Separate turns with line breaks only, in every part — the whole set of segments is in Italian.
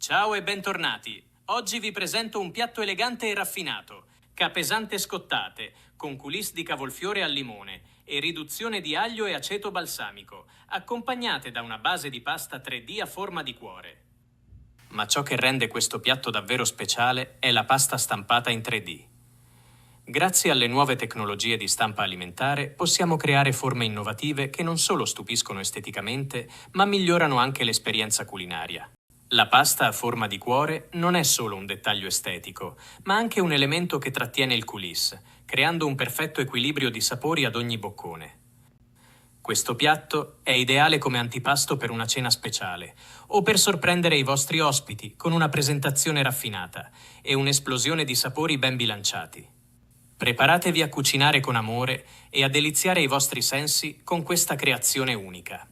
Ciao e bentornati. Oggi vi presento un piatto elegante e raffinato. Capesante scottate, con coulis di cavolfiore al limone e riduzione di aglio e aceto balsamico, accompagnate da una base di pasta 3D a forma di cuore. Ma ciò che rende questo piatto davvero speciale è la pasta stampata in 3D. Grazie alle nuove tecnologie di stampa alimentare possiamo creare forme innovative che non solo stupiscono esteticamente, ma migliorano anche l'esperienza culinaria. La pasta a forma di cuore non è solo un dettaglio estetico, ma anche un elemento che trattiene il coulis, creando un perfetto equilibrio di sapori ad ogni boccone. Questo piatto è ideale come antipasto per una cena speciale o per sorprendere i vostri ospiti con una presentazione raffinata e un'esplosione di sapori ben bilanciati. Preparatevi a cucinare con amore e a deliziare i vostri sensi con questa creazione unica.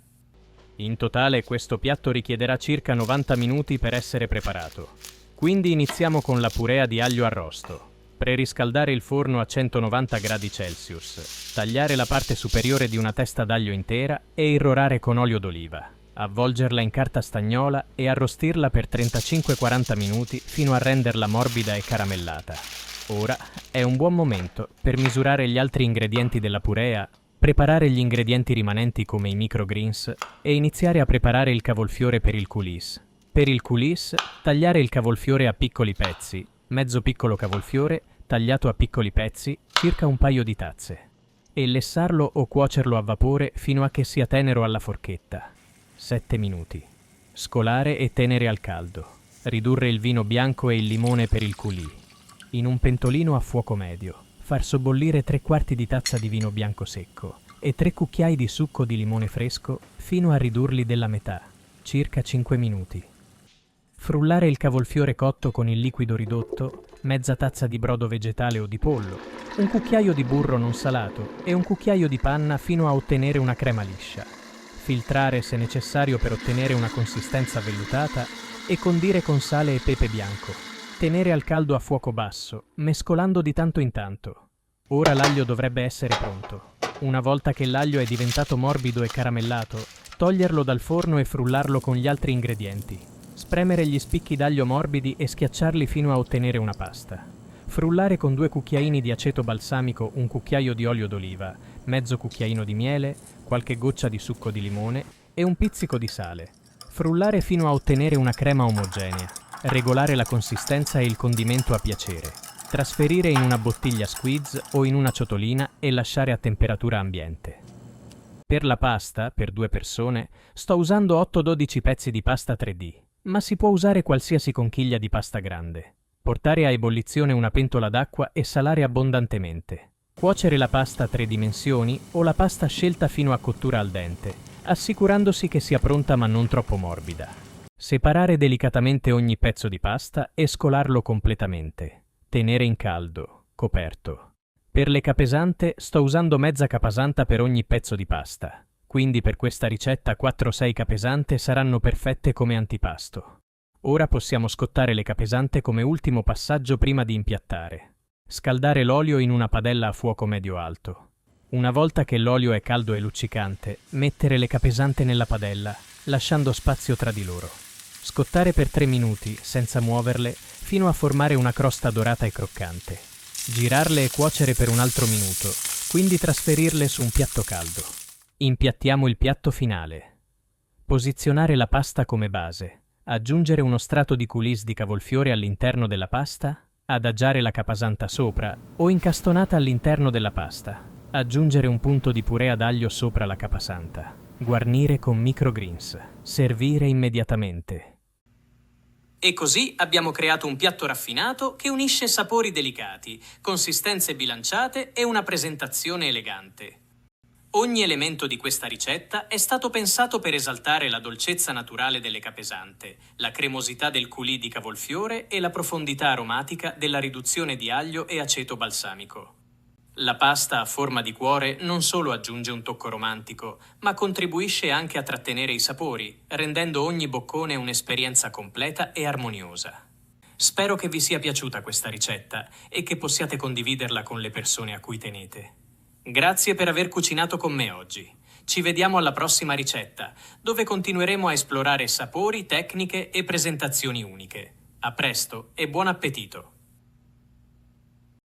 In totale questo piatto richiederà circa 90 minuti per essere preparato. Quindi iniziamo con la purea di aglio arrosto. Preriscaldare il forno a 190 gradi Celsius. Tagliare la parte superiore di una testa d'aglio intera e irrorare con olio d'oliva. Avvolgerla in carta stagnola e arrostirla per 35-40 minuti fino a renderla morbida e caramellata. Ora è un buon momento per misurare gli altri ingredienti della purea, preparare gli ingredienti rimanenti come i microgreens e iniziare a preparare il cavolfiore per il coulis. Per il coulis, tagliare il cavolfiore a piccoli pezzi, mezzo piccolo cavolfiore tagliato a piccoli pezzi, circa un paio di tazze, e lessarlo o cuocerlo a vapore fino a che sia tenero alla forchetta. 7 minuti. Scolare e tenere al caldo. Ridurre il vino bianco e il limone per il coulis. In un pentolino a fuoco medio, far sobbollire 3/4 di tazza di vino bianco secco e 3 cucchiai di succo di limone fresco fino a ridurli della metà, circa 5 minuti. Frullare il cavolfiore cotto con il liquido ridotto, mezza tazza di brodo vegetale o di pollo, un cucchiaio di burro non salato e un cucchiaio di panna fino a ottenere una crema liscia. Filtrare se necessario per ottenere una consistenza vellutata e condire con sale e pepe bianco. Tenere al caldo a fuoco basso, mescolando di tanto in tanto. Ora l'aglio dovrebbe essere pronto. Una volta che l'aglio è diventato morbido e caramellato, toglierlo dal forno e frullarlo con gli altri ingredienti. Spremere gli spicchi d'aglio morbidi e schiacciarli fino a ottenere una pasta. Frullare con 2 cucchiaini di aceto balsamico un cucchiaio di olio d'oliva, mezzo cucchiaino di miele, qualche goccia di succo di limone e un pizzico di sale. Frullare fino a ottenere una crema omogenea. Regolare la consistenza e il condimento a piacere. Trasferire in una bottiglia squeeze o in una ciotolina e lasciare a temperatura ambiente. Per la pasta, per 2 persone, sto usando 8-12 pezzi di pasta 3D, ma si può usare qualsiasi conchiglia di pasta grande. Portare a ebollizione una pentola d'acqua e salare abbondantemente. Cuocere la pasta a 3 dimensioni o la pasta scelta fino a cottura al dente, assicurandosi che sia pronta ma non troppo morbida. Separare delicatamente ogni pezzo di pasta e scolarlo completamente. Tenere in caldo, coperto. Per le capesante sto usando mezza capesanta per ogni pezzo di pasta, quindi per questa ricetta 4-6 capesante saranno perfette come antipasto. Ora possiamo scottare le capesante come ultimo passaggio prima di impiattare. Scaldare l'olio in una padella a fuoco medio-alto. Una volta che l'olio è caldo e luccicante, mettere le capesante nella padella, lasciando spazio tra di loro. Scottare per 3 minuti, senza muoverle, fino a formare una crosta dorata e croccante. Girarle e cuocere per un altro minuto, quindi trasferirle su un piatto caldo. Impiattiamo il piatto finale. Posizionare la pasta come base. Aggiungere uno strato di coulis di cavolfiore all'interno della pasta. Adagiare la capesanta sopra o incastonata all'interno della pasta. Aggiungere un punto di purea d'aglio sopra la capesanta. Guarnire con microgreens. Servire immediatamente.
E così abbiamo creato un piatto raffinato che unisce sapori delicati, consistenze bilanciate e una presentazione elegante. Ogni elemento di questa ricetta è stato pensato per esaltare la dolcezza naturale delle capesante, la cremosità del coulis di cavolfiore e la profondità aromatica della riduzione di aglio e aceto balsamico. La pasta a forma di cuore non solo aggiunge un tocco romantico, ma contribuisce anche a trattenere i sapori, rendendo ogni boccone un'esperienza completa e armoniosa. Spero che vi sia piaciuta questa ricetta e che possiate condividerla con le persone a cui tenete. Grazie per aver cucinato con me oggi. Ci vediamo alla prossima ricetta, dove continueremo a esplorare sapori, tecniche e presentazioni uniche. A presto e buon appetito!